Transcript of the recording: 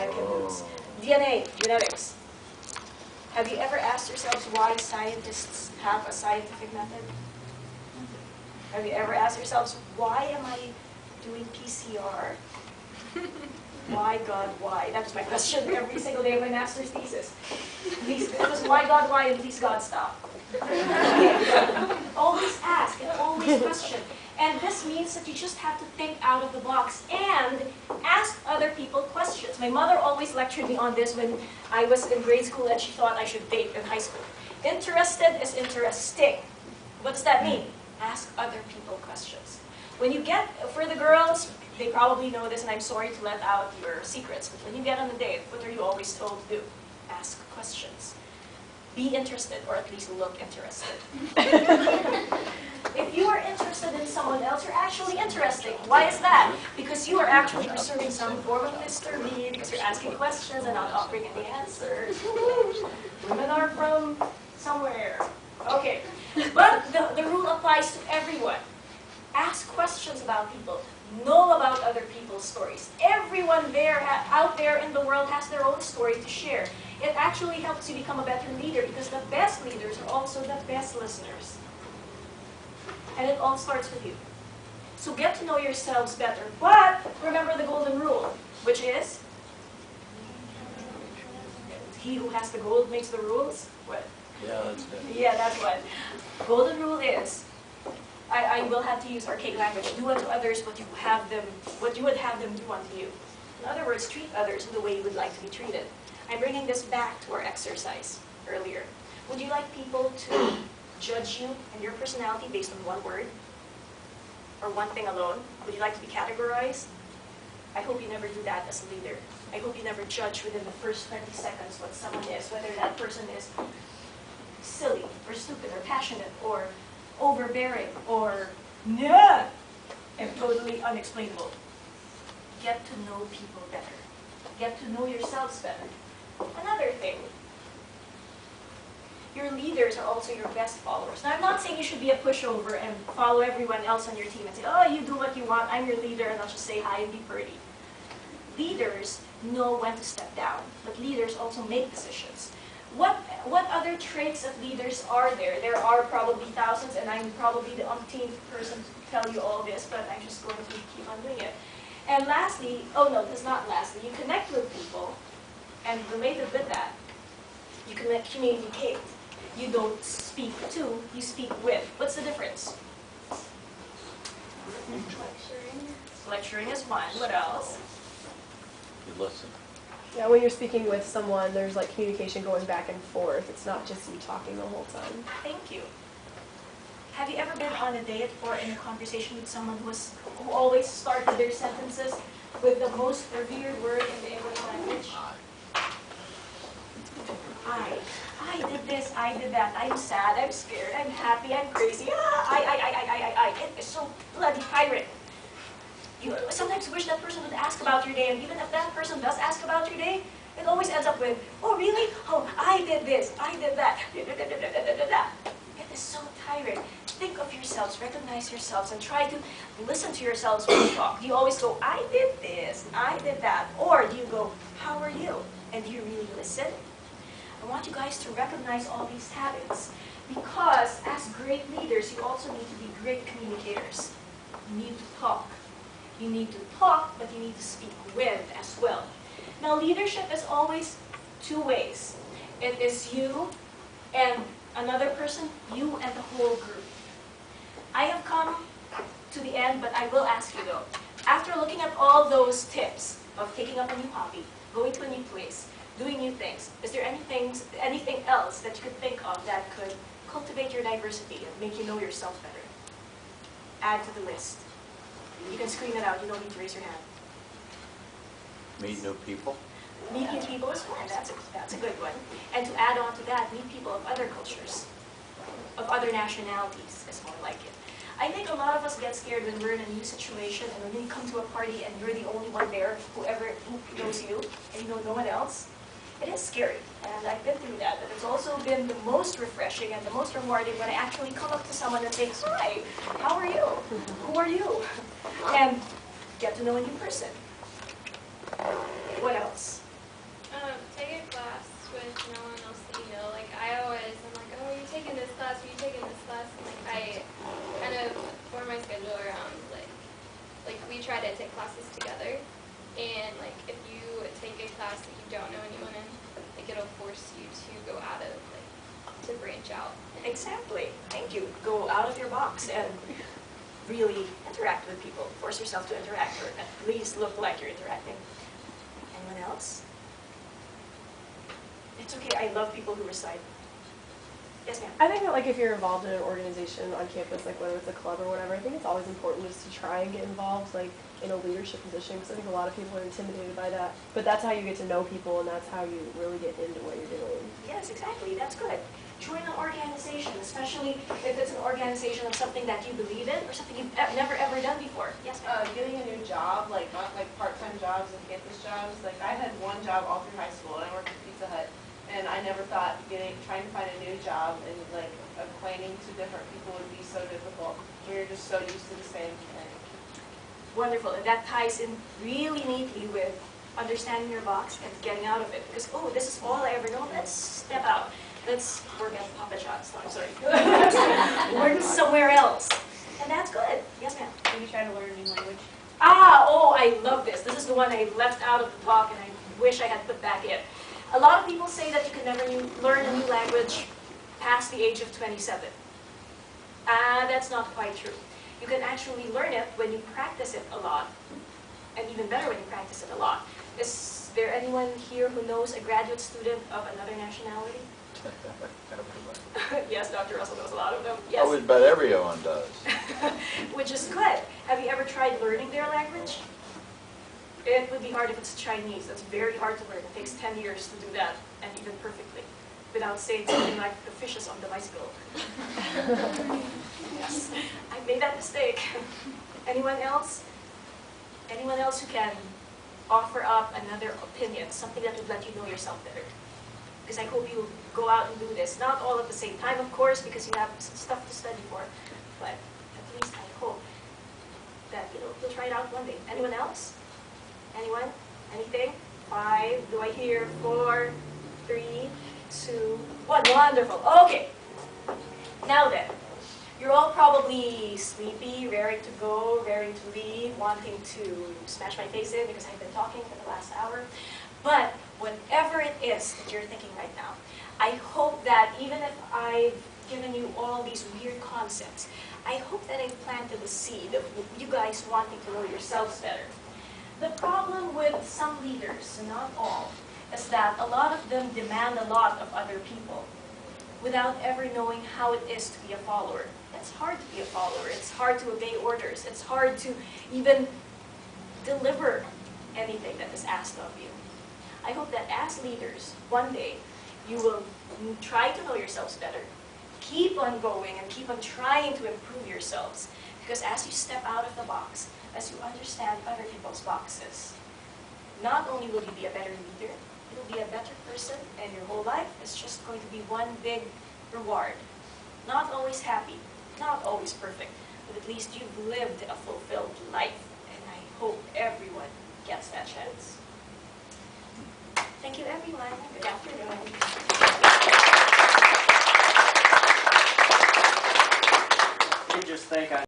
I can lose. DNA, genetics. Have you ever asked yourselves why scientists have a scientific method? Have you ever asked yourselves, why am I doing PCR? Why, God, why? That was my question every single day of my master's thesis. Please, it was why, God, why, and please, God, stop. Always ask and always question. And this means that you just have to think out of the box and ask other people questions. My mother always lectured me on this when I was in grade school and she thought I should date in high school. Interested is interesting. What does that mean? Ask other people questions. When you get, for the girls, they probably know this and I'm sorry to let out your secrets, but when you get on a date, what are you always told to do? Ask questions. Be interested, or at least look interested. If you are interested in someone else, you're actually interesting. Why is that? Because you are actually preserving some form of mystery, because you're asking questions and not offering any answers. Women are from somewhere. Okay. But the rule applies to everyone. Ask questions about people. Know about other people's stories. Everyone out there in the world has their own story to share. It actually helps you become a better leader because the best leaders are also the best listeners. And it all starts with you. So get to know yourselves better. But remember the golden rule, which is, he who has the gold makes the rules. What? Yeah, that's it. Yeah, that's what. Golden rule is, I will have to use archaic language. Do unto others what you would have them do unto you. In other words, treat others in the way you would like to be treated. I'm bringing this back to our exercise earlier. Would you like people to judge you and your personality based on one word? Or one thing alone? Would you like to be categorized? I hope you never do that as a leader. I hope you never judge within the first 20 seconds what someone is, whether that person is silly, or stupid, or passionate, or overbearing, or nah, and totally unexplainable. Get to know people better. Get to know yourselves better. Another thing, your leaders are also your best followers. Now, I'm not saying you should be a pushover and follow everyone else on your team and say, oh, you do what you want, I'm your leader, and I'll just say hi and be pretty. Leaders know when to step down, but leaders also make decisions. What other traits of leaders are there? There are probably thousands, and I'm probably the umpteenth person to tell you all this, but I'm just going to keep on doing it. And lastly, oh no, that's not lastly, you connect with people, and related with that, you communicate. You don't speak to, you speak with. What's the difference? Lecturing. Lecturing is one. What else? You listen. Yeah, when you're speaking with someone, there's like communication going back and forth. It's not just you talking the whole time. Thank you. Have you ever been on a date or in a conversation with someone who always started their sentences with the most revered word in the English language? I did this, I did that, I'm sad, I'm scared, I'm happy, I'm crazy, I. It is so bloody tyrant. You sometimes wish that person would ask about your day, and even if that person does ask about your day, it always ends up with, oh really? Oh, I did this, I did that. It is so tiring. Think of yourselves, recognize yourselves, and try to listen to yourselves when you talk. Do you always go, I did this, I did that? Or do you go, how are you? And do you really listen? I want you guys to recognize all these habits, because as great leaders, you also need to be great communicators. You need to talk. You need to talk, but you need to speak with as well. Now, leadership is always two ways. It is you and another person, you and the whole group. I have come to the end, but I will ask you though, after looking at all those tips of taking up a new hobby, going to a new place, doing new things, is there anything else that you could think of that could cultivate your diversity and make you know yourself better? Add to the list. You can scream it out, you don't need to raise your hand. Meet new people. Meet new people is fine, that's a good one. And to add on to that, meet people of other cultures, of other nationalities is more like it. I think a lot of us get scared when we're in a new situation and when you come to a party and you're the only one there, who knows you, and you know no one else. It is scary, and I've been through that, but it's also been the most refreshing and the most rewarding when I actually come up to someone and say, hi, how are you? Who are you? And get to know a new person. What else? take a class that you don't know anyone in. Like it'll force you to go out of, like, to branch out. Exactly. Thank you. Go out of your box and really interact with people. Force yourself to interact, or at least look like you're interacting. Anyone else? It's okay. I love people who recite. Yes, ma'am. I think that like if you're involved in an organization on campus, like whether it's a club or whatever, I think it's always important just to try and get involved like in a leadership position, because I think a lot of people are intimidated by that. But that's how you get to know people, and that's how you really get into what you're doing. Yes, exactly. That's good. Join an organization, especially if it's an organization of something that you believe in or something you've never ever done before. Yes, ma'am. Getting a new job, like not like part-time jobs and campus jobs. Like I had one job all through high school, and I worked at Pizza Hut, and I never thought trying to find a new job and like acquainting to different people would be so difficult. We're just so used to the same thing. Wonderful, and that ties in really neatly with understanding your box and getting out of it. Because, oh, this is all I ever know. Let's step out. Let's work at Papa John's. No, I'm sorry. Work somewhere else. And that's good. Yes, ma'am. When you try to learn a new language. Oh, I love this. This is the one I left out of the talk and I wish I had put back in. A lot of people say that you can never learn a new language past the age of 27. That's not quite true. You can actually learn it when you practice it a lot, and even better when you practice it a lot. Is there anyone here who knows a graduate student of another nationality? Yes, Dr. Russell knows a lot of them. I Yes. would bet everyone does. Which is good. Have you ever tried learning their language? It would be hard if it's Chinese. That's very hard to learn. It takes 10 years to do that, and even perfectly, without saying something like the fishes on the bicycle. Yes, I made that mistake. Anyone else? Anyone else who can offer up another opinion, something that would let you know yourself better? Because I hope you go out and do this. Not all at the same time, of course, because you have some stuff to study for. But at least I hope that you'll try it out one day. Anyone else? Anyone? Anything? 5. Do I hear 4, 3, 2, 1? Wonderful. Okay. Now then, you're all probably sleepy, raring to go, raring to leave, wanting to smash my face in because I've been talking for the last hour. But whatever it is that you're thinking right now, I hope that even if I've given you all these weird concepts, I hope that I've planted the seed of you guys wanting to know yourselves better. The problem with some leaders, not all, is that a lot of them demand a lot of other people without ever knowing how it is to be a follower. It's hard to be a follower. It's hard to obey orders. It's hard to even deliver anything that is asked of you. I hope that as leaders, one day, you will try to know yourselves better. Keep on going and keep on trying to improve yourselves. Because as you step out of the box, as you understand other people's boxes, not only will you be a better leader, you'll be a better person, and your whole life is just going to be one big reward. Not always happy, not always perfect, but at least you've lived a fulfilled life, and I hope everyone gets that chance. Thank you, everyone. Good afternoon. You just think I